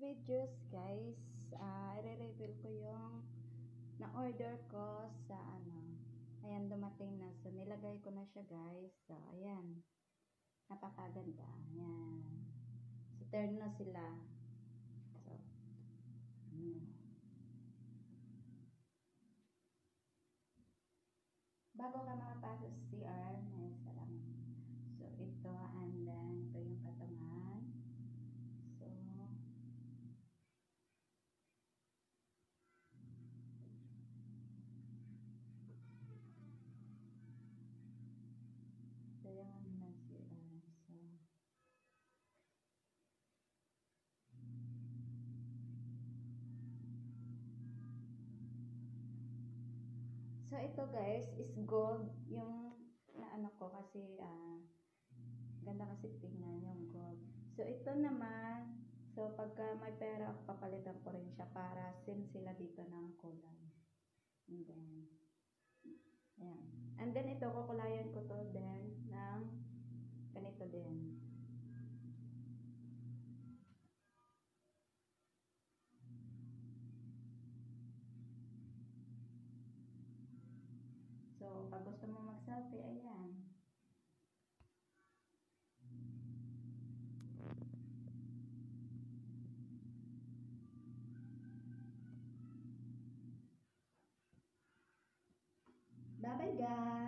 videos guys, i-reveal ko yung na-order ko sa ayan, dumating na. So, nilagay ko na siya guys. So, ayan. Napakaganda. Ayan. So, turn na sila. So, bago ka makapasok sa CR, may salamat. So, ito, and then, ito yung patungan. So, ito yung na CR. So, ito guys, is gold. Yung na ko kasi, ganda kasi tingnan yung gold. So, ito naman, so pagka may pera, papalitan ko rin siya para same sila dito ng kulay. And then, ayan. And then, ito, kukulayan ko to din ng ganito din. So, pag gusto mo mag-selfie, ayan. Bye-bye guys!